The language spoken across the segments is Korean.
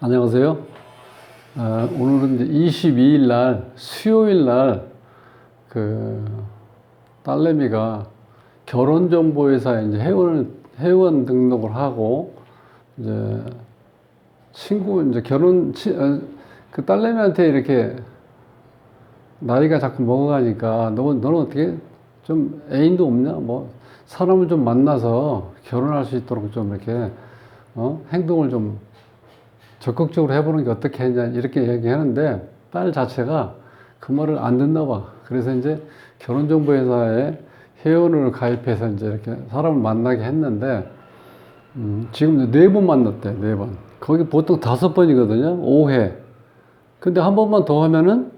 안녕하세요. 오늘은 이제 22일 날, 수요일 날, 딸내미가 결혼정보회사에 이제 회원 등록을 하고, 이제 이제 그 딸내미한테 이렇게 나이가 자꾸 먹어가니까, 너는 어떻게 좀 애인도 없냐? 뭐, 사람을 좀 만나서 결혼할 수 있도록 좀 이렇게, 행동을 좀 적극적으로 해보는 게 어떻게 했냐 이렇게 얘기하는데 딸 자체가 그 말을 안 듣나 봐. 그래서 이제 결혼정보회사에 회원을 가입해서 이제 이렇게 사람을 만나게 했는데 지금 4번 만났대. 4번. 거기 보통 5번이거든요. 5회. 근데 한 번만 더 하면은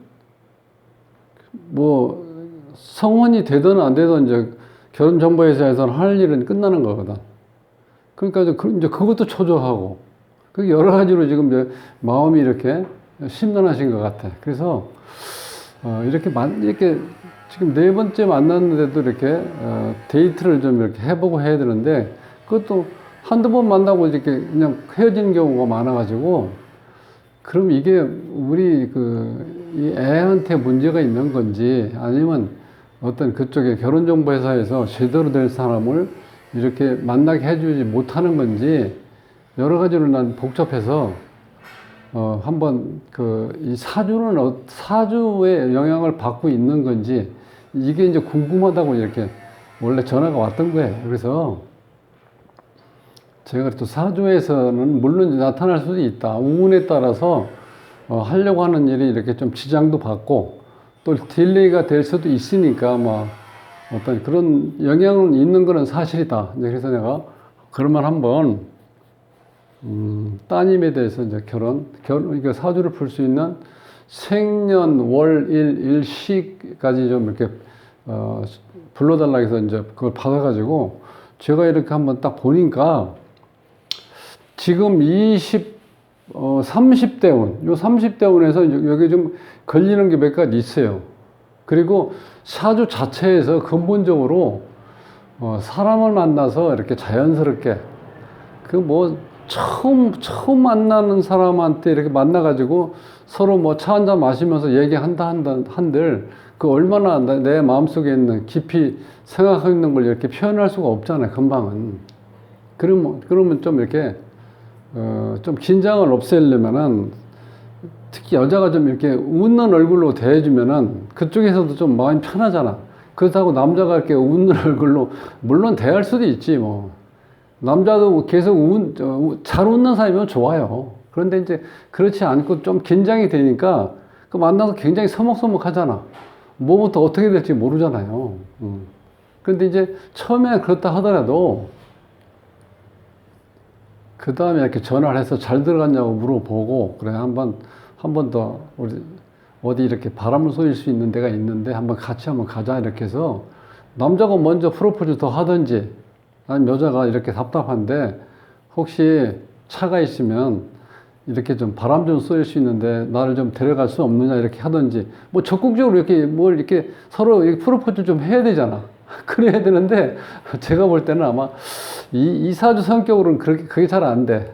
뭐 성원이 되든 안 되든 이제 결혼정보회사에서는 할 일은 끝나는 거거든. 그러니까 이제 그것도 초조하고 여러 가지로 지금 이제 마음이 이렇게 심란하신 것 같아. 그래서 이렇게 지금 4번째 만났는데도 이렇게 데이트를 좀 이렇게 해보고 해야 되는데 그것도 한두 번 만나고 이렇게 그냥 헤어지는 경우가 많아가지고 그럼 이게 우리 이 애한테 문제가 있는 건지 아니면 어떤 그쪽에 결혼정보회사에서 제대로 될 사람을 이렇게 만나게 해주지 못하는 건지 여러 가지로 난 복잡해서, 한번 이 사주의 영향을 받고 있는 건지, 이게 이제 궁금하다고 이렇게 원래 전화가 왔던 거예요. 그래서 제가 또 사주에서는 물론 나타날 수도 있다. 운에 따라서, 하려고 하는 일이 이렇게 좀 지장도 받고, 또 딜레이가 될 수도 있으니까, 어떤 그런 영향은 있는 거는 사실이다. 그래서 내가 그러면 한번, 따님에 대해서 이제 그러니까 사주를 풀 수 있는 생년, 월, 일, 일시까지 좀 이렇게, 불러달라 해서 이제 그걸 받아가지고 제가 이렇게 한번 딱 보니까 지금 30대운, 요 30대운에서 여기 좀 걸리는 게 몇 가지 있어요. 그리고 사주 자체에서 근본적으로, 사람을 만나서 이렇게 자연스럽게 처음 만나는 사람한테 이렇게 만나가지고 서로 뭐 차 한잔 마시면서 한들 그 얼마나 내 마음속에 있는 깊이 생각하고 있는 걸 이렇게 표현할 수가 없잖아요, 금방은. 그러면 좀 이렇게, 좀 긴장을 없애려면은 특히 여자가 좀 이렇게 웃는 얼굴로 대해주면은 그쪽에서도 좀 마음이 편하잖아. 그렇다고 남자가 이렇게 웃는 얼굴로, 물론 대할 수도 있지, 뭐. 남자도 계속 잘 웃는 사람이면 좋아요. 그런데 이제 그렇지 않고 좀 긴장이 되니까 그 만나서 굉장히 서먹서먹 하잖아. 뭐부터 어떻게 될지 모르잖아요. 그런데 이제 처음에 그렇다 하더라도 그 다음에 이렇게 전화를 해서 잘 들어갔냐고 물어보고 그래 한 번 더 우리 어디 이렇게 바람을 쏘일 수 있는 데가 있는데 같이 한번 가자 이렇게 해서 남자가 먼저 프로포즈 더 하든지 아니면 여자가 이렇게 답답한데 혹시 차가 있으면 이렇게 좀 바람 좀 쏘일 수 있는데 나를 좀 데려갈 수 없느냐 이렇게 하든지 뭐 적극적으로 이렇게 서로 이렇게 프로포즈 좀 해야 되잖아. 그래야 되는데 제가 볼 때는 아마 이 사주 성격으로는 그게 잘 안 돼.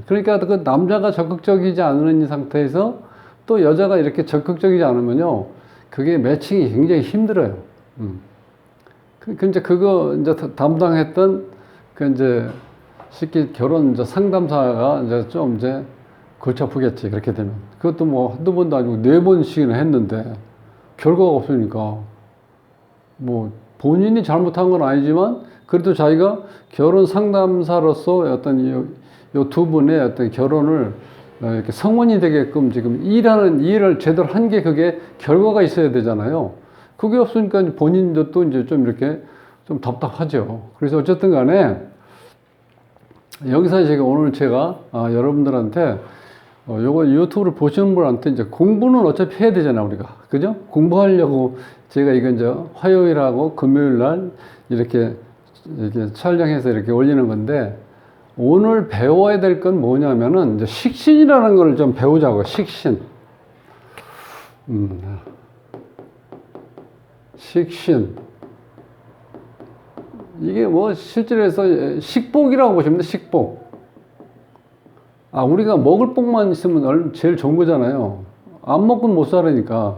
그러니까 그 남자가 적극적이지 않은 상태에서 또 여자가 이렇게 적극적이지 않으면요 그게 매칭이 굉장히 힘들어요. 이제 이제 담당했던, 쉽게 결혼 상담사가 이제 골치 아프겠지, 그렇게 되면. 그것도 뭐 한두 번도 아니고 4번씩이나 했는데, 결과가 없으니까, 뭐, 본인이 잘못한 건 아니지만, 그래도 자기가 결혼 상담사로서 어떤 요 두 분의 어떤 결혼을 이렇게 성원이 되게끔 지금 일을 제대로 한 게 그게 결과가 있어야 되잖아요. 그게 없으니까 본인도 또 이제 좀 이렇게 좀 답답하죠. 그래서 어쨌든 간에 여기서 오늘 제가 여러분들한테 요거 유튜브를 보시는 분한테 이제 공부는 어차피 해야 되잖아, 우리가. 그죠? 공부하려고 제가 이거 이제 화요일하고 금요일 날 이렇게 촬영해서 이렇게 올리는 건데 오늘 배워야 될 건 뭐냐면은 이제 식신이라는 걸 좀 배우자고, 식신. 식신. 이게 뭐 실제로 해서 식복이라고 보시면 돼요. 식복. 아, 우리가 먹을 복만 있으면 제일 좋은 거잖아요. 안 먹고는 못 살으니까.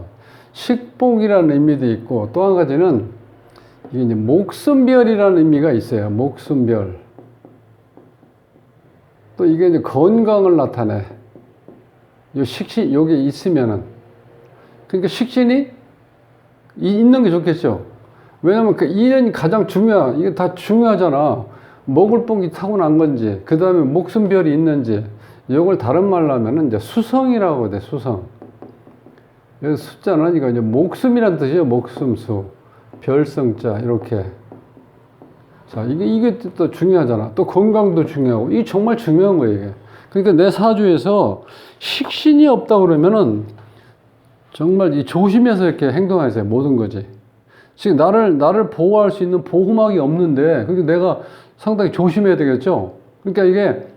식복이라는 의미도 있고, 또 한 가지는 이게 이제 목숨별이라는 의미가 있어요. 목숨별. 또 이게 이제 건강을 나타내. 요 식신, 요게 있으면은. 그러니까 식신이 있는 게 좋겠죠. 왜냐면 그 인연이 가장 이게 다 중요하잖아. 먹을 복이 타고난 건지, 그 다음에 목숨별이 있는지, 이걸 다른 말로 하면은 이제 수성이라고 돼, 수성. 여기 숫자는 이거 이제 목숨이란 뜻이에요. 목숨수. 별성자, 이렇게. 자, 이게 또 중요하잖아. 또 건강도 중요하고. 이게 정말 중요한 거예요, 이게. 그러니까 내 사주에서 식신이 없다 그러면은 정말 조심해서 이렇게 행동하세요. 모든 거지. 지금 나를 보호할 수 있는 보호막이 없는데, 그러니까 내가 상당히 조심해야 되겠죠? 그러니까 이게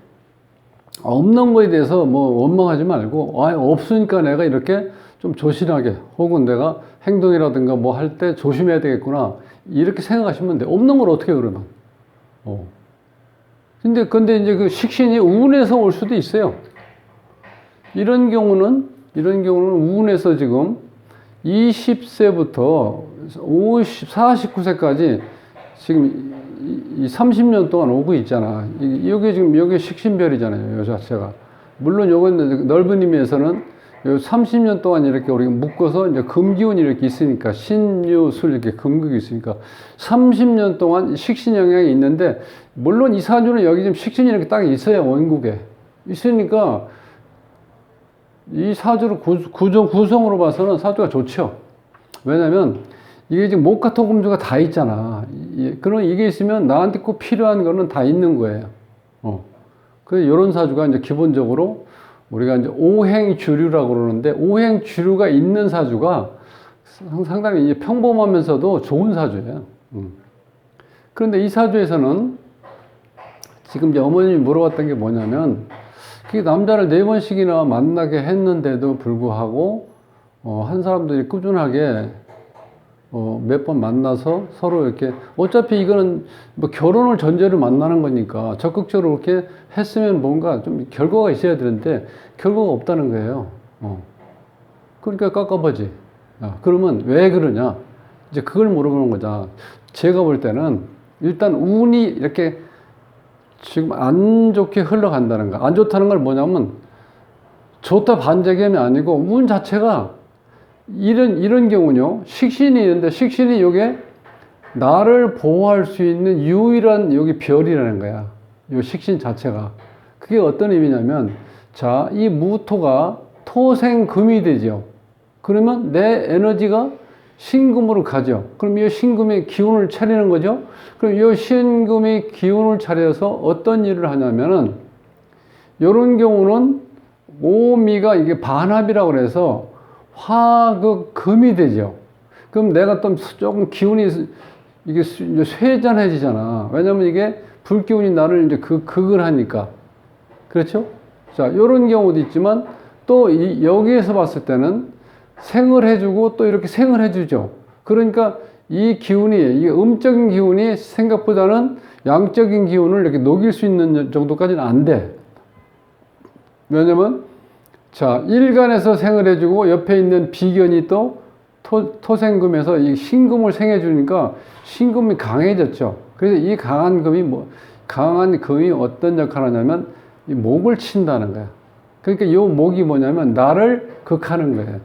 없는 거에 대해서 뭐 원망하지 말고, 아, 없으니까 내가 이렇게 좀 조심하게, 혹은 내가 행동이라든가 뭐 할 때 조심해야 되겠구나. 이렇게 생각하시면 돼. 없는 걸 어떻게 해, 그러면. 근데 이제 그 식신이 운에서 올 수도 있어요. 이런 경우는 운에서 지금 20세부터 49세까지 지금 이 30년 동안 오고 있잖아. 이게 식신별이잖아요. 요 자체가. 물론 요건 넓은 의미에서는 요 30년 동안 이렇게 우리가 묶어서 이제 금기운이 이렇게 있으니까 신유술 이렇게 금극이 있으니까 30년 동안 식신 영향이 있는데, 물론 이 사주는 여기 지금 식신이 이렇게 딱 있어요. 원국에. 있으니까 이 사주를 구성으로 봐서는 사주가 좋죠. 왜냐면 이게 지금 목화토금주가 다 있잖아. 그럼 이게 있으면 나한테 꼭 필요한 거는 다 있는 거예요. 그래서 이런 사주가 이제 기본적으로 우리가 이제 오행주류라고 그러는데, 오행주류가 있는 사주가 상당히 이제 평범하면서도 좋은 사주예요. 그런데 이 사주에서는 지금 이제 어머님이 물어봤던 게 뭐냐면, 그 남자를 4번씩이나 만나게 했는데도 불구하고, 한 사람들이 꾸준하게, 몇 번 만나서 서로 이렇게, 어차피 이거는 뭐 결혼을 전제로 만나는 거니까 적극적으로 이렇게 했으면 뭔가 좀 결과가 있어야 되는데, 결과가 없다는 거예요. 그러니까 깝깝하지. 그러면 왜 그러냐? 이제 그걸 물어보는 거죠. 제가 볼 때는 일단 운이 이렇게 지금 안 좋게 흘러간다는 거. 안 좋다는 걸 뭐냐면, 좋다 반대겸이 아니고 운 자체가 이런 경우는요, 식신이 있는데, 식신이 요게 나를 보호할 수 있는 유일한 여기 별이라는 거야. 요 식신 자체가. 그게 어떤 의미냐면, 자, 이 무토가 토생금이 되죠. 그러면 내 에너지가 신금으로 가죠. 그럼 이 신금의 기운을 차리는 거죠. 그럼 이 신금의 기운을 차려서 어떤 일을 하냐면은, 이런 경우는 오미가 이게 반합이라고 그래서 화극금이 되죠. 그럼 내가 또 조금 기운이 이게 이제 쇠잔해지잖아. 왜냐면 이게 불기운이 나를 이제 극을 하니까. 그렇죠? 자, 이런 경우도 있지만, 또 여기에서 봤을 때는 생을 해주고 또 이렇게 생을 해주죠. 그러니까 이 기운이, 이 음적인 기운이 생각보다는 양적인 기운을 이렇게 녹일 수 있는 정도까지는 안 돼. 왜냐면, 자, 일간에서 생을 해주고 옆에 있는 비견이 또 토생금에서 이 신금을 생해주니까 신금이 강해졌죠. 그래서 이 강한 금이 어떤 역할을 하냐면, 이 목을 친다는 거야. 그러니까 이 목이 뭐냐면 나를 극하는 거예요.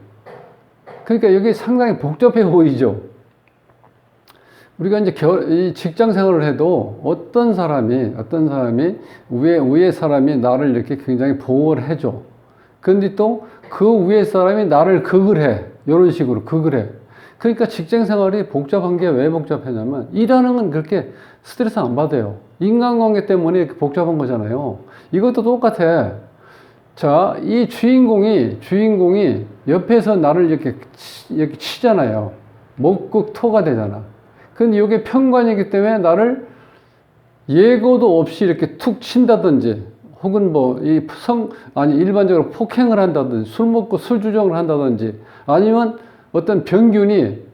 그러니까 여기 상당히 복잡해 보이죠. 우리가 이제 이 직장 생활을 해도 어떤 사람이 위에 사람이 나를 이렇게 굉장히 보호를 해줘. 그런데 또 그 위에 사람이 나를 극을 해. 이런 식으로 극을 해. 그러니까 직장 생활이 복잡한 게 왜 복잡하냐면, 일하는 건 그렇게 스트레스 안 받아요. 인간관계 때문에 이렇게 복잡한 거잖아요. 이것도 똑같아. 자, 이 주인공이 옆에서 나를 이렇게 치잖아요. 목극토가 되잖아. 근데 이게 편관이기 때문에 나를 예고도 없이 이렇게 툭 친다든지, 혹은 일반적으로 폭행을 한다든지, 술 먹고 술 주정을 한다든지, 아니면 어떤 병균이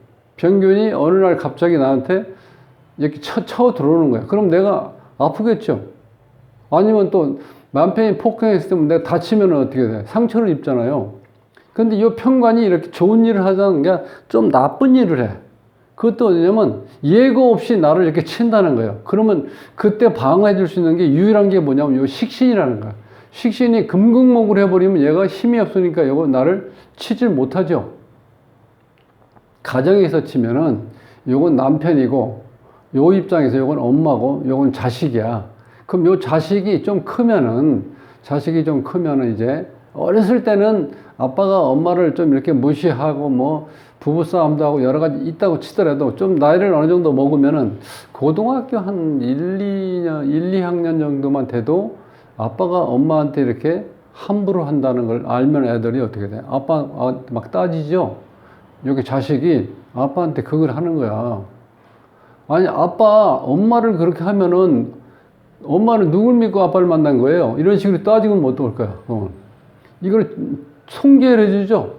어느 날 갑자기 나한테 이렇게 쳐 들어오는 거야. 그럼 내가 아프겠죠. 아니면 또 남편이 폭행했을 때 내가 다치면 어떻게 돼? 상처를 입잖아요. 근데 이 평관이 이렇게 좋은 일을 하자는 게 좀 나쁜 일을 해. 그것도 뭐냐면 예고 없이 나를 이렇게 친다는 거예요. 그러면 그때 방어해 줄 수 있는 게 유일한 게 뭐냐면 요 식신이라는 거야. 식신이 금극목을 해버리면 얘가 힘이 없으니까 이거 나를 치질 못하죠. 가정에서 치면은 요건 남편이고 요 입장에서 요건 엄마고 요건 자식이야. 그럼 요 자식이 좀 크면은 이제 어렸을 때는 아빠가 엄마를 좀 이렇게 무시하고 뭐 부부싸움도 하고 여러 가지 있다고 치더라도 좀 나이를 어느 정도 먹으면은 고등학교 한 2학년 정도만 돼도 아빠가 엄마한테 이렇게 함부로 한다는 걸 알면 애들이 어떻게 돼? 아빠 막 따지죠? 여기 자식이 아빠한테 그걸 하는 거야. 아니, 엄마를 그렇게 하면은 엄마는 누굴 믿고 아빠를 만난 거예요? 이런 식으로 따지면 어떡할 거야? 이걸 통제를 해주죠?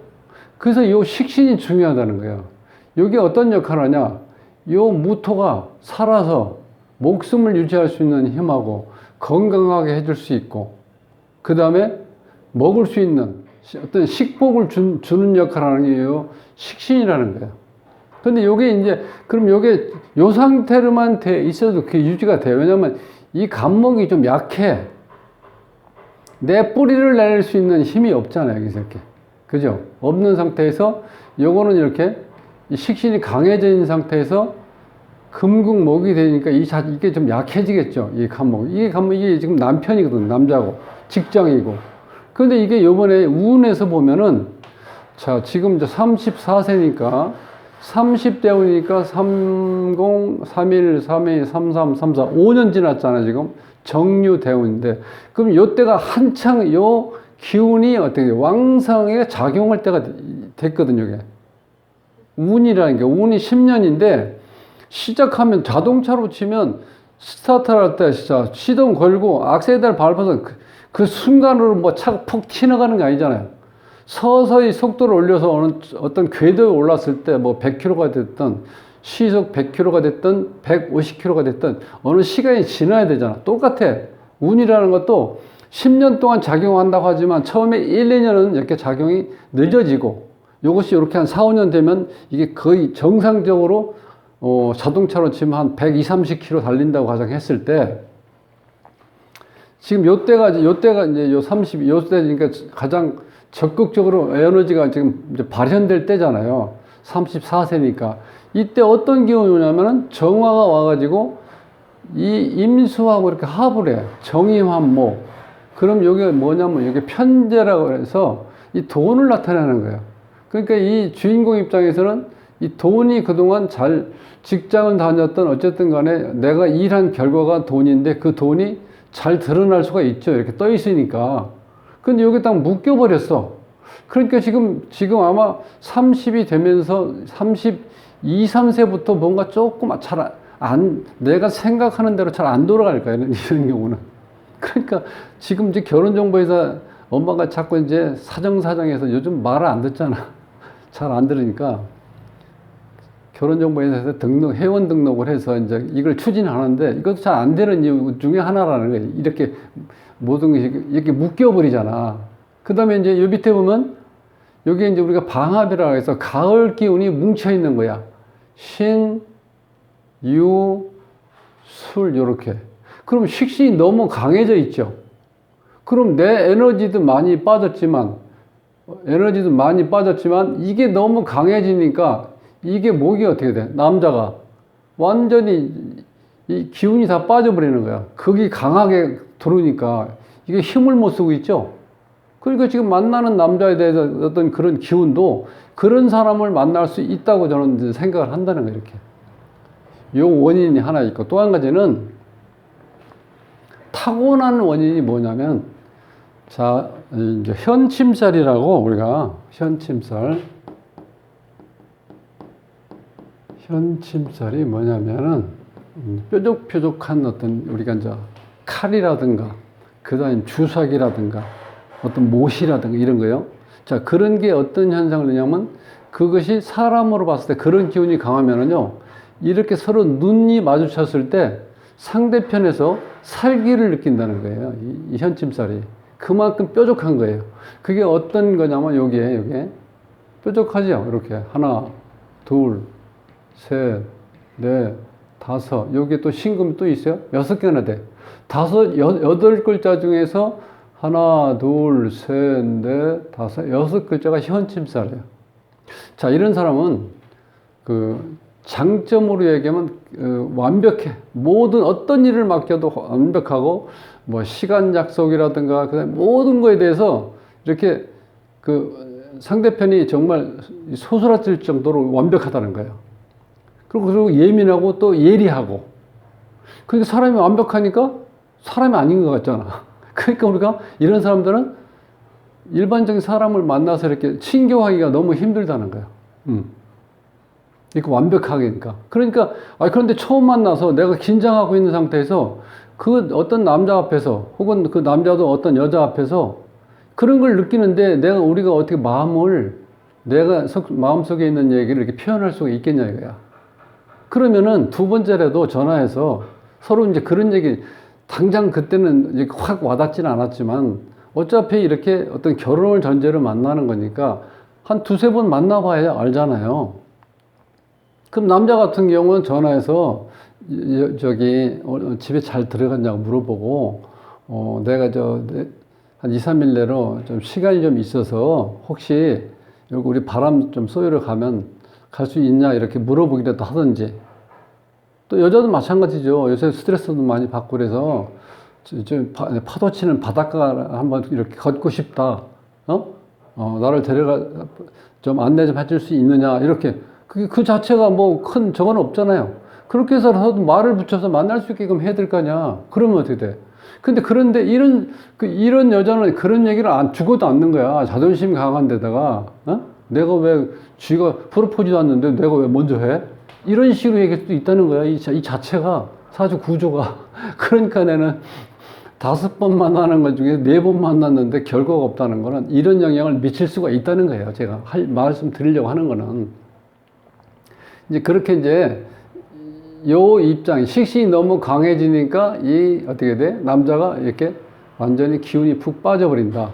그래서 이 식신이 중요하다는 거예요. 이게 어떤 역할을 하냐? 이 무토가 살아서 목숨을 유지할 수 있는 힘하고 건강하게 해줄 수 있고, 그 다음에 먹을 수 있는 어떤 식복을 주는 역할을 하는 게 요 식신이라는 거예요. 근데 요게 이제, 그럼 요게 요 상태로만 돼 있어도 그게 유지가 돼요. 왜냐면 이 간목이 좀 약해. 내 뿌리를 낼 수 있는 힘이 없잖아요, 여기서 이렇게. 그죠? 없는 상태에서 요거는 이렇게 이 식신이 강해져 있는 상태에서 금국목이 되니까 이게 좀 약해지겠죠. 이 간목. 이게 지금 남편이거든, 남자고. 직장이고. 근데 이게 요번에 운에서 보면은, 자, 지금 이제 34세니까, 30대우니까 30, 31, 32, 33, 34, 5년 지났잖아, 지금. 정유대운인데. 그럼 요때가 한창 요 기운이 어떻게 왕성하게 작용할 때가 됐거든요, 이게. 운이라는 게, 운이 10년인데, 시작하면 자동차로 치면 스타트를 할 때 진짜 시동 걸고 악셀을 밟아서 그 순간으로 뭐 차가 푹 튀어나가는 게 아니잖아요. 서서히 속도를 올려서 어떤 궤도에 올랐을 때 뭐 100km가 됐든 시속 100km가 됐든 150km가 됐든 어느 시간이 지나야 되잖아. 똑같아. 운이라는 것도 10년 동안 작용한다고 하지만 처음에 1, 2년은 이렇게 작용이 늦어지고 이것이 이렇게 한 4, 5년 되면 이게 거의 정상적으로 자동차로 치면 한 120, 30km 달린다고 가정했을 때, 지금 요때가 이제 요 30, 요때니까 가장 적극적으로 에너지가 지금 이제 발현될 때잖아요. 34세니까. 이때 어떤 기운이 오냐면은 정화가 와가지고 이 임수하고 이렇게 합을 해. 정임합목. 그럼 이게 뭐냐면 이게 편재라고 해서 이 돈을 나타내는 거예요. 그러니까 이 주인공 입장에서는 이 돈이 그동안 잘 직장을 다녔던 어쨌든 간에 내가 일한 결과가 돈인데 그 돈이 잘 드러날 수가 있죠. 이렇게 떠 있으니까. 근데 여기 딱 묶여버렸어. 그러니까 지금 아마 30이 되면서 32, 3세부터 뭔가 조금 내가 생각하는 대로 잘 안 돌아갈 거야. 이런 경우는. 그러니까 지금 이제 결혼정보회사 엄마가 자꾸 이제 사정사정해서 요즘 말을 안 듣잖아. 잘 안 들으니까. 결혼정보회사에서 회원 등록을 해서 이제 이걸 추진하는데 이것도 잘 안 되는 이유 중에 하나라는 거예요. 이렇게 모든 것이 이렇게 묶여버리잖아. 그 다음에 이제 요 밑에 보면 여기 이제 우리가 방합이라고 해서 가을 기운이 뭉쳐 있는 거야. 신, 유, 술, 요렇게. 그럼 식신이 너무 강해져 있죠. 그럼 내 에너지도 많이 빠졌지만 이게 너무 강해지니까 이게 목이 어떻게 돼? 남자가 완전히 이 기운이 다 빠져버리는 거야. 극이 강하게 들어오니까 이게 힘을 못 쓰고 있죠. 그러니까 지금 만나는 남자에 대해서 어떤 그런 기운도 그런 사람을 만날 수 있다고 저는 생각을 한다는 거예요. 이렇게. 요 원인이 하나 있고 또 한 가지는 타고난 원인이 뭐냐면, 자, 이제 현침살이라고 우리가 현침살이 뭐냐면은 뾰족뾰족한 어떤 우리가 이제 칼이라든가 그다음 주사기라든가 어떤 못이라든가 이런 거요. 자, 그런 게 어떤 현상을 내냐면 그것이 사람으로 봤을 때 그런 기운이 강하면은요, 이렇게 서로 눈이 마주쳤을 때 상대편에서 살기를 느낀다는 거예요. 이 현침살이. 그만큼 뾰족한 거예요. 그게 어떤 거냐면 요게 뾰족하죠. 이렇게 하나, 둘, 셋, 넷, 다섯. 여기 또 신금이 또 있어요. 6개나 돼. 다섯, 여덟 글자 중에서 하나, 둘, 셋, 넷, 다섯, 6글자가 현침살이에요. 자, 이런 사람은 그 장점으로 얘기하면 완벽해. 모든 어떤 일을 맡겨도 완벽하고 뭐 시간 약속이라든가 그다음에 모든 거에 대해서 이렇게 그 상대편이 정말 소스라칠 정도로 완벽하다는 거예요. 그리고 예민하고 또 예리하고. 그러니까 사람이 완벽하니까 사람이 아닌 것 같잖아. 그러니까 우리가 이런 사람들은 일반적인 사람을 만나서 이렇게 친교하기가 너무 힘들다는 거예요. 이렇게 완벽하게니까. 그러니까, 그런데 처음 만나서 내가 긴장하고 있는 상태에서 그 어떤 남자 앞에서 혹은 그 남자도 어떤 여자 앞에서 그런 걸 느끼는데 우리가 어떻게 내가 마음속에 있는 얘기를 이렇게 표현할 수가 있겠냐 이거야. 그러면은 두 번째라도 전화해서 서로 이제 그런 얘기, 당장 그때는 이제 확 와닿지는 않았지만 어차피 이렇게 어떤 결혼을 전제로 만나는 거니까 한 두세 번 만나봐야 알잖아요. 그럼 남자 같은 경우는 전화해서 집에 잘 들어갔냐고 물어보고 내가 한 2, 3일 내로 좀 시간이 좀 있어서 혹시 여기 우리 바람 좀 쏘이러 가면 갈 수 있냐 이렇게 물어보기라도 하든지. 또 여자도 마찬가지죠. 요새 스트레스도 많이 받고 그래서 좀 파도 치는 바닷가 한번 이렇게 걷고 싶다. 나를 좀 안내 좀 해줄 수 있느냐 이렇게. 그 자체가 뭐 큰 저건 없잖아요. 그렇게 해서라도 말을 붙여서 만날 수 있게끔 해야 될 거 아니야. 그러면 어떻게 돼? 그런데 이런 여자는 그런 얘기를 죽어도 않는 거야. 자존심 강한 데다가, 내가 왜 쥐가 프로포즈도 않는데 내가 왜 먼저 해? 이런 식으로 얘기할 수도 있다는 거야. 이 자체가, 사주 구조가. 그러니까 나는 5번 만나는 것 중에 4번 만났는데 결과가 없다는 거는 이런 영향을 미칠 수가 있다는 거예요. 제가 말씀 드리려고 하는 거는. 이제 그렇게 요 입장, 식신이 너무 강해지니까 어떻게 돼? 남자가 이렇게 완전히 기운이 푹 빠져버린다.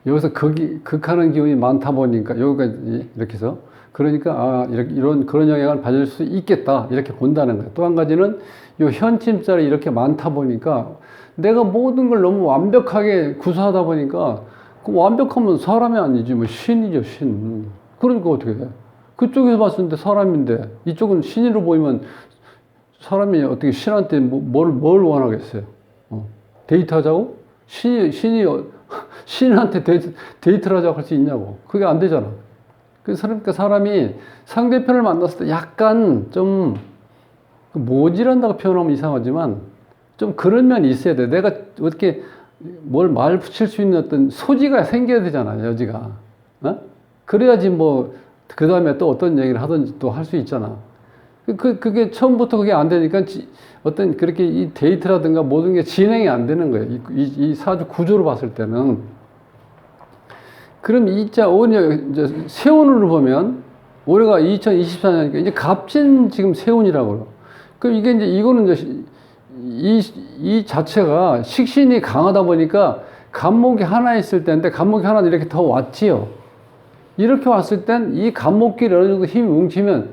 여기서 극하는 기운이 많다 보니까, 여기까지 이렇게 해서. 그러니까, 그런 영향을 받을 수 있겠다. 이렇게 본다는 거예요. 또 한 가지는 요 현침살이 이렇게 많다 보니까 내가 모든 걸 너무 완벽하게 구사하다 보니까 그 완벽하면 사람이 아니지, 뭐 신이죠, 신. 그러니까 어떻게 돼? 그쪽에서 봤을 때 사람인데 이쪽은 신으로 보이면 사람이 어떻게 신한테 뭘 원하겠어요? 데이트하자고? 신한테 데이트를 하자고 할 수 있냐고. 그게 안 되잖아. 그러니까 사람이 상대편을 만났을 때 약간 좀 모질한다고 표현하면 이상하지만 좀 그런 면이 있어야 돼. 내가 어떻게 뭘 말 붙일 수 있는 어떤 소지가 생겨야 되잖아, 여지가. 그래야지 그 다음에 또 어떤 얘기를 하든지 또 할 수 있잖아. 그게 처음부터 그게 안 되니까 어떤 그렇게 이 데이트라든가 모든 게 진행이 안 되는 거예요. 이 사주 구조로 봤을 때는. 그럼 이제 세운으로 보면 올해가 2024년이니까 이제 갑진 지금 세운이라고 그래요. 그럼 이거는 이 자체가 식신이 강하다 보니까 간목이 하나 있을 때인데 간목이 하나 이렇게 더 왔지요. 이렇게 왔을 땐 이 간목끼리 어느 정도 힘이 뭉치면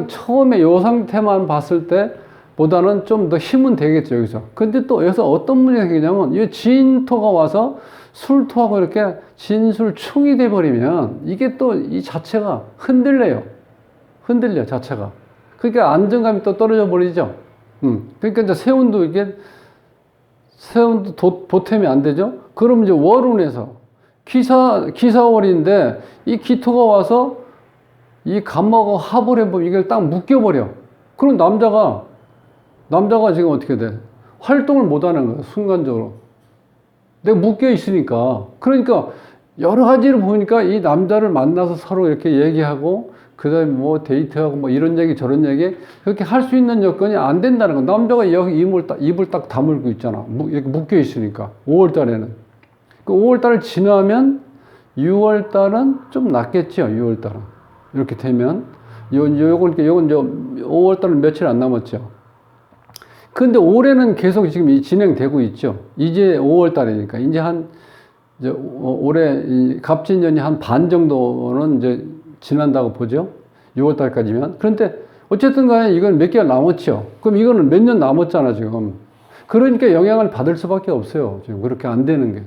처음에 요 상태만 봤을 때 보다는 좀 더 힘은 되겠죠, 여기서. 근데 또 여기서 어떤 문제가 생기냐면 이 진토가 와서 술토하고 이렇게 진술충이 돼버리면 이게 또 이 자체가 흔들려, 자체가. 그러니까 안정감이 또 떨어져 버리죠. 그러니까 이제 세운도 보탬이 안 되죠? 그럼 이제 월운에서 기사월인데 이 기토가 와서 이 간목하고 합을 해보면 이걸 딱 묶여버려. 그럼 남자가 지금 어떻게 돼? 활동을 못 하는 거야, 순간적으로. 내가 묶여 있으니까. 그러니까 여러 가지를 보니까 이 남자를 만나서 서로 이렇게 얘기하고 그 다음에 데이트하고 이런 얘기 저런 얘기 그렇게 할 수 있는 여건이 안 된다는 거. 남자가 여기 입을 딱 다물고 있잖아. 이렇게 묶여 있으니까. 5월 달에는. 그 5월 달을 지나면 6월 달은 좀 낫겠죠. 6월 달은. 이렇게 되면. 요건 5월달은 며칠 안 남았죠. 근데 올해는 계속 지금 진행되고 있죠. 이제 5월달이니까 이제 올해 갑진년이 한 반 정도는 이제 지난다고 보죠. 6월달까지면. 그런데 어쨌든 간에 이건 몇 개월 남았죠. 그럼 이거는 몇 년 남았잖아, 지금. 그러니까 영향을 받을 수밖에 없어요. 지금 그렇게 안 되는 게.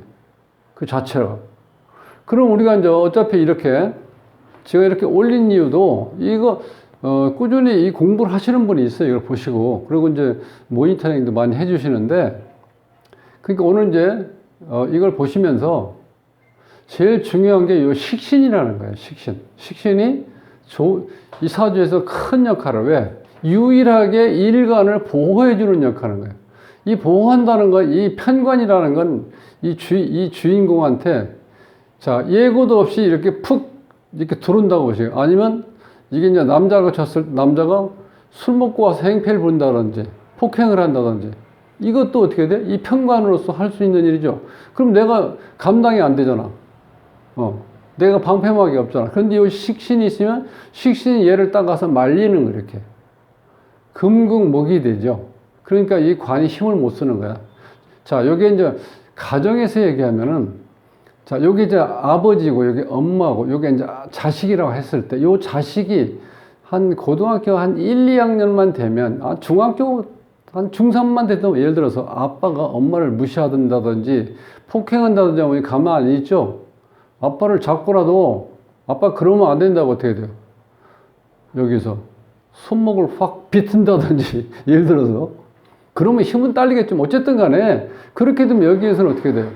그 자체가. 그럼 우리가 이제 어차피 이렇게 제가 이렇게 올린 이유도 이거 꾸준히 이 공부를 하시는 분이 있어요. 이걸 보시고. 그리고 이제 모니터링도 많이 해주시는데, 그러니까 오늘 이제 이걸 보시면서 제일 중요한 게 이 식신이라는 거예요. 식신이 이 사주에서 큰 역할을, 왜? 유일하게 일간을 보호해주는 역할을 하는 거예요. 이 보호한다는 건, 이 편관이라는 건 이 주인공한테 자, 예고도 없이 이렇게 푹 이렇게 들어온다고 보세요. 아니면 이게 이제 남자가 술 먹고 와서 행패를 부른다든지 폭행을 한다든지 이것도 어떻게 돼? 이 편관으로서 할 수 있는 일이죠. 그럼 내가 감당이 안 되잖아. 내가 방패막이 없잖아. 그런데 이 식신이 있으면 식신이 얘를 따가서 말리는 거 이렇게. 금극목이 되죠. 그러니까 이 관이 힘을 못 쓰는 거야. 자, 여기 이제 가정에서 얘기하면은 자, 여기 이제 아버지고 여기 엄마고 여기 이제 자식이라고 했을 때 요 자식이 한 고등학교 한 1, 2학년만 되면 중학교 한 중3만 돼도 예를 들어서 아빠가 엄마를 무시한다든지 폭행한다든지 하면 가만 안 있죠. 아빠를 잡고라도 아빠 그러면 안 된다고 어떻게 돼요? 여기서 손목을 확 비튼다든지 예를 들어서 그러면 힘은 딸리겠죠. 어쨌든 간에 그렇게 되면 여기에서는 어떻게 돼요?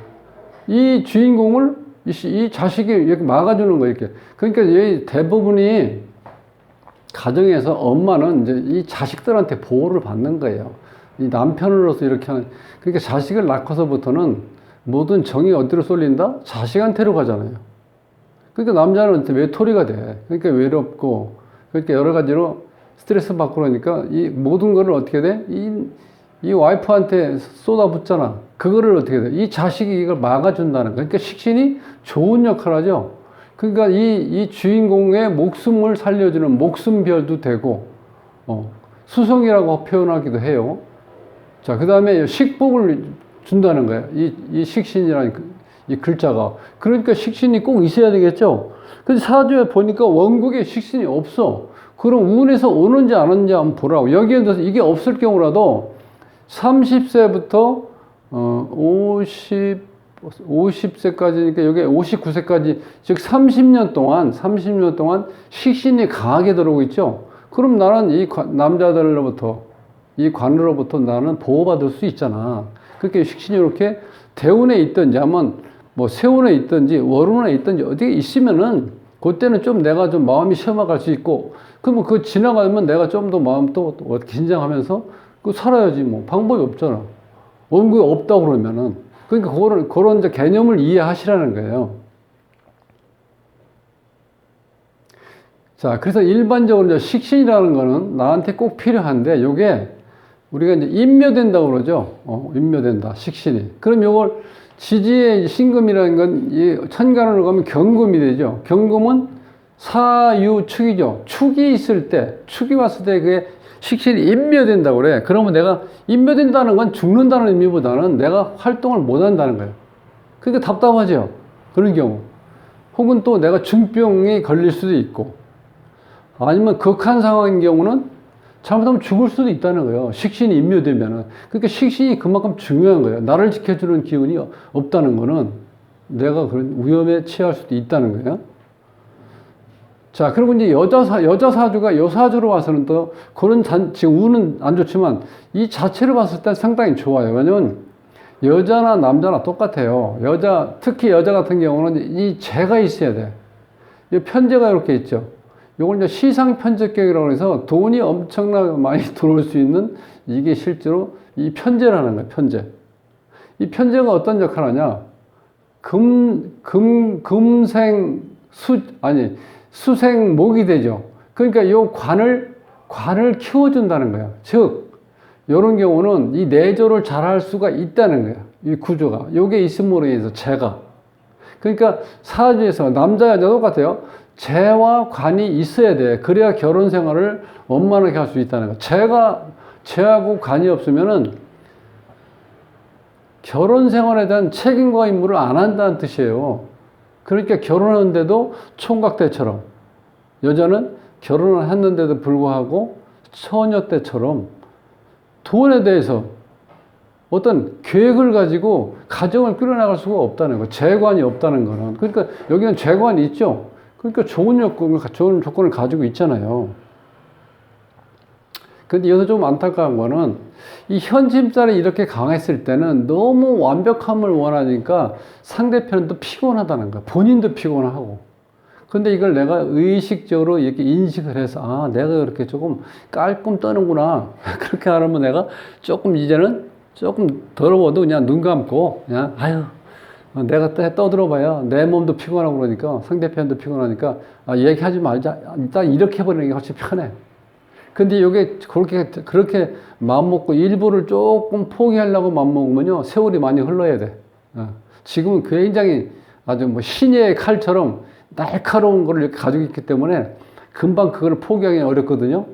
이 주인공을 이 자식이 이렇게 막아주는 거예요. 이렇게. 그러니까 이 대부분이 가정에서 엄마는 이제 이 자식들한테 보호를 받는 거예요. 이 남편으로서 이렇게 하는. 그러니까 자식을 낳고서부터는 모든 정이 어디로 쏠린다? 자식한테로 가잖아요. 그러니까 남자는 외톨이가 돼. 그러니까 외롭고, 그러니까 여러 가지로 스트레스 받고 그러니까 이 모든 거를 어떻게 돼? 이 와이프한테 쏟아붓잖아. 그거를 어떻게 돼? 이 자식이 이걸 막아준다는 거야. 그러니까 식신이 좋은 역할을 하죠. 그러니까 이 주인공의 목숨을 살려주는 목숨별도 되고, 수성이라고 표현하기도 해요. 자, 그 다음에 식복을 준다는 거야. 이 식신이라는 이 글자가. 그러니까 식신이 꼭 있어야 되겠죠. 근데 사주에 보니까 원국에 식신이 없어. 그럼 운에서 오는지 안 오는지 한번 보라고. 여기에 대해서 이게 없을 경우라도 30세부터 50세까지니까 여기 59세까지 즉 30년 동안 식신이 강하게 들어오고 있죠. 그럼 나는 이 남자들로부터 이 관으로부터 나는 보호받을 수 있잖아. 그렇게 식신이 이렇게 대운에 있든지 아니면 뭐 세운에 있든지 월운에 있든지 어디에 있으면은 그때는 좀 내가 좀 마음이 시험할 수 있고 그러면 그거 지나가면 내가 좀 더 마음 또 긴장하면서 그 살아야지 뭐 방법이 없잖아. 원국이 없다고 그러면은 그러니까 그런 이제 개념을 이해하시라는 거예요. 자, 그래서 일반적으로 이제 식신이라는 거는 나한테 꼭 필요한데 요게 우리가 이제 임묘된다고 그러죠. 임묘된다. 식신이. 그럼 요걸 지지의 신금이라는 건 이 천간으로 가면 경금이 되죠. 경금은 사유축이죠. 축이 있을 때, 축이 왔을 때 그게 식신이 임묘된다고 그래. 그러면 내가 임묘된다는 건 죽는다는 의미보다는 내가 활동을 못 한다는 거예요. 그러니까 답답하죠. 그런 경우. 혹은 또 내가 중병이 걸릴 수도 있고 아니면 극한 상황인 경우는 잘못하면 죽을 수도 있다는 거예요. 식신이 임묘되면은. 그러니까 식신이 그만큼 중요한 거예요. 나를 지켜주는 기운이 없다는 거는 내가 그런 위험에 처할 수도 있다는 거예요. 자, 그리고 이제 여자 사주가 요 사주로 봐서는 또 그런 지금 운은 안 좋지만 이 자체를 봤을 때 상당히 좋아요. 왜냐면 여자나 남자나 똑같아요. 특히 여자 같은 경우는 이 재가 있어야 돼. 이 편재가 이렇게 있죠. 요걸 이제 시상 편재격이라고 해서 돈이 엄청나게 많이 들어올 수 있는 이게 실제로 이 편재라는 거예요. 편재. 이 편재가 어떤 역할을 하냐? 수생목이 되죠. 그러니까 요 관을 키워준다는 거예요. 즉, 요런 경우는 이 내조를 잘할 수가 있다는 거예요. 이 구조가. 요게 있음으로 인해서 재가. 그러니까 사주에서 남자, 여자 똑같아요. 재와 관이 있어야 돼. 그래야 결혼 생활을 원만하게 할 수 있다는 거. 재하고 관이 없으면은 결혼 생활에 대한 책임과 임무를 안 한다는 뜻이에요. 그러니까 결혼하는데도 총각 때처럼, 여자는 결혼을 했는데도 불구하고 처녀 때처럼 돈에 대해서 어떤 계획을 가지고 가정을 꾸려나갈 수가 없다는 거. 재관이 없다는 거는. 그러니까 여기는 재관이 있죠. 그러니까 좋은 조건을 가지고 있잖아요. 근데 여기서 좀 안타까운 거는 이 현심살이 이렇게 강했을 때는 너무 완벽함을 원하니까 상대편도 피곤하다는 거야. 본인도 피곤하고. 근데 이걸 내가 의식적으로 이렇게 인식을 해서, 아, 내가 이렇게 조금 깔끔 떠는구나. 그렇게 하면 내가 조금 이제는 조금 더러워도 그냥 눈 감고, 그냥, 아유, 내가 떠들어봐야 내 몸도 피곤하고 그러니까 상대편도 피곤하니까, 아, 얘기하지 말자. 일단 이렇게 해버리는 게 훨씬 편해. 근데 이게 그렇게 마음먹고 일부를 조금 포기하려고 마음먹으면요, 세월이 많이 흘러야 돼. 지금은 굉장히 아주 뭐 신의 칼처럼 날카로운 거를 이렇게 가지고 있기 때문에 금방 그걸 포기하기 어렵거든요.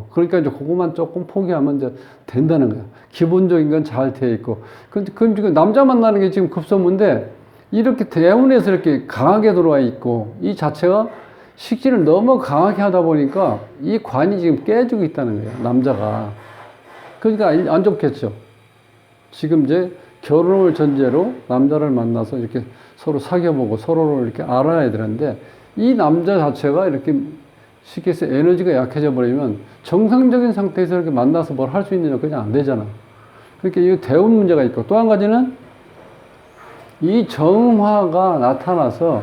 그러니까 이제 그것만 조금 포기하면 이제 된다는 거예요. 기본적인 건 잘 돼 있고. 근데 지금 남자 만나는 게 지금 급선무인데 이렇게 대운에서 이렇게 강하게 들어와 있고 이 자체가 식신을 너무 강하게 하다 보니까 이 관이 지금 깨지고 있다는 거예요. 남자가. 그러니까 안 좋겠죠. 지금 이제 결혼을 전제로 남자를 만나서 이렇게 서로 사귀어보고 서로를 이렇게 알아야 되는데 이 남자 자체가 이렇게 쉽게 해서 에너지가 약해져 버리면 정상적인 상태에서 이렇게 만나서 뭘 할 수 있느냐 그냥 안 되잖아. 그러니까 이 대운 문제가 있고 또 한 가지는 이 정화가 나타나서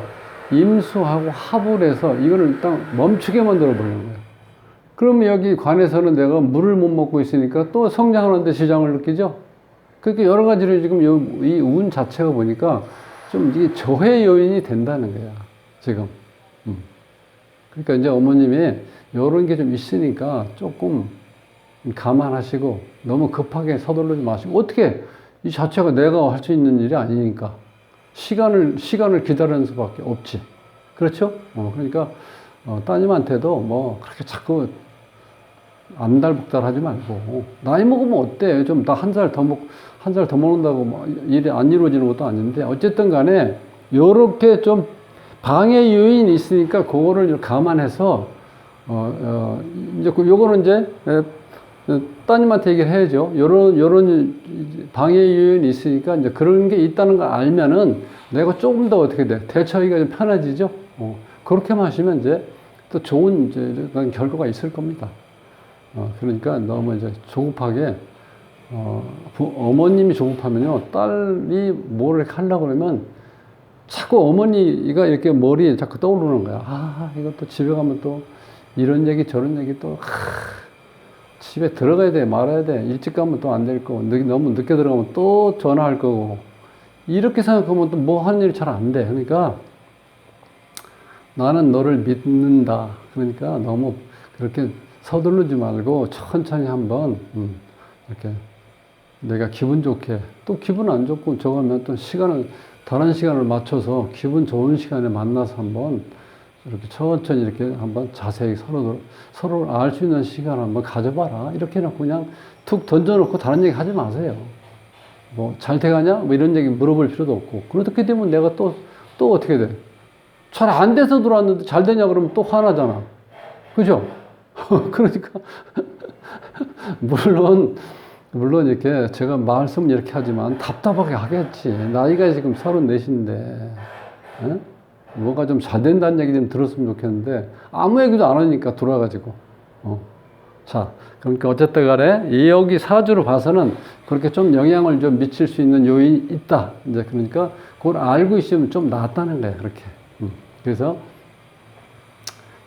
임수하고 합을 해서 이거를 일단 멈추게 만들어 버리는 거예요. 그러면 여기 관에서는 내가 물을 못 먹고 있으니까 또 성장하는데 지장을 느끼죠? 그렇게 여러 가지로 지금 이 운 자체가 보니까 좀 이게 저해 요인이 된다는 거야, 지금. 그러니까 이제 어머님이 이런 게 좀 있으니까 조금 감안하시고 너무 급하게 서두르지 마시고 어떻게 이 자체가 내가 할 수 있는 일이 아니니까 시간을 기다리는 수밖에 없지. 그렇죠? 그러니까 따님한테도 뭐 그렇게 자꾸 안달복달 하지 말고 나이 먹으면 어때? 좀 나 한 살 더 먹는다고 뭐 일이 안 이루어지는 것도 아닌데 어쨌든 간에 요렇게 좀 방해 요인이 있으니까 그거를 감안해서 이제 요거는 이제 따님한테 얘기를 해야죠. 요런 방해 요인이 있으니까 이제 그런 게 있다는 걸 알면은 내가 조금 더 어떻게 돼? 대처하기가 좀 편해지죠. 그렇게만 하시면 이제 또 좋은 이제 결과가 있을 겁니다. 그러니까 너무 이제 조급하게 어머님이 조급하면요 딸이 뭘 이렇게 하려고 그러면 자꾸 어머니가 이렇게 머리에 자꾸 떠오르는 거야. 아, 이것도 집에 가면 또 이런 얘기 저런 얘기 또 집에 들어가야 돼 말아야 돼 일찍 가면 또 안 될 거고 너무 늦게 들어가면 또 전화할 거고 이렇게 생각하면 또 뭐 하는 일이 잘 안 돼. 그러니까 나는 너를 믿는다. 그러니까 너무 그렇게 서두르지 말고 천천히 한번 이렇게 내가 기분 좋게 또 기분 안 좋고 저거면 또 다른 시간을 맞춰서 기분 좋은 시간에 만나서 한번 이렇게 천천히 이렇게 한번 자세히 서로를 알 수 있는 시간을 한번 가져봐라. 이렇게 해놓고 그냥 툭 던져놓고 다른 얘기 하지 마세요. 뭐 잘 돼가냐? 뭐 이런 얘기 물어볼 필요도 없고. 그렇게 되면 내가 또 어떻게 돼? 잘 안 돼서 들어왔는데 잘 되냐 그러면 또 화나잖아. 그죠? 그러니까 물론 이렇게 제가 말씀 이렇게 하지만 답답하게 하겠지. 나이가 지금 34인데 뭐가 좀 잘 된다는 얘기 좀 들었으면 좋겠는데 아무 얘기도 안 하니까 돌아가지고 자, 그러니까 어쨌든 간에 여기 사주로 봐서는 그렇게 좀 영향을 좀 미칠 수 있는 요인이 있다. 이제 그러니까 그걸 알고 있으면 좀 낫다는 거예요. 그렇게. 그래서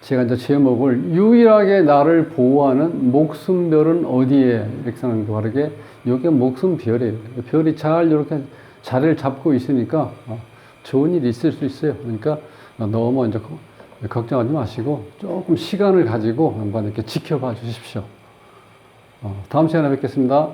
제가 이제 제목을 유일하게 나를 보호하는 목숨별은 어디에 이렇게 생각하는 거 다르게 이게 목숨별이에요. 별이 잘 이렇게 자리를 잡고 있으니까 좋은 일이 있을 수 있어요. 그러니까 너무 이제 걱정하지 마시고 조금 시간을 가지고 한번 이렇게 지켜봐 주십시오. 다음 시간에 뵙겠습니다.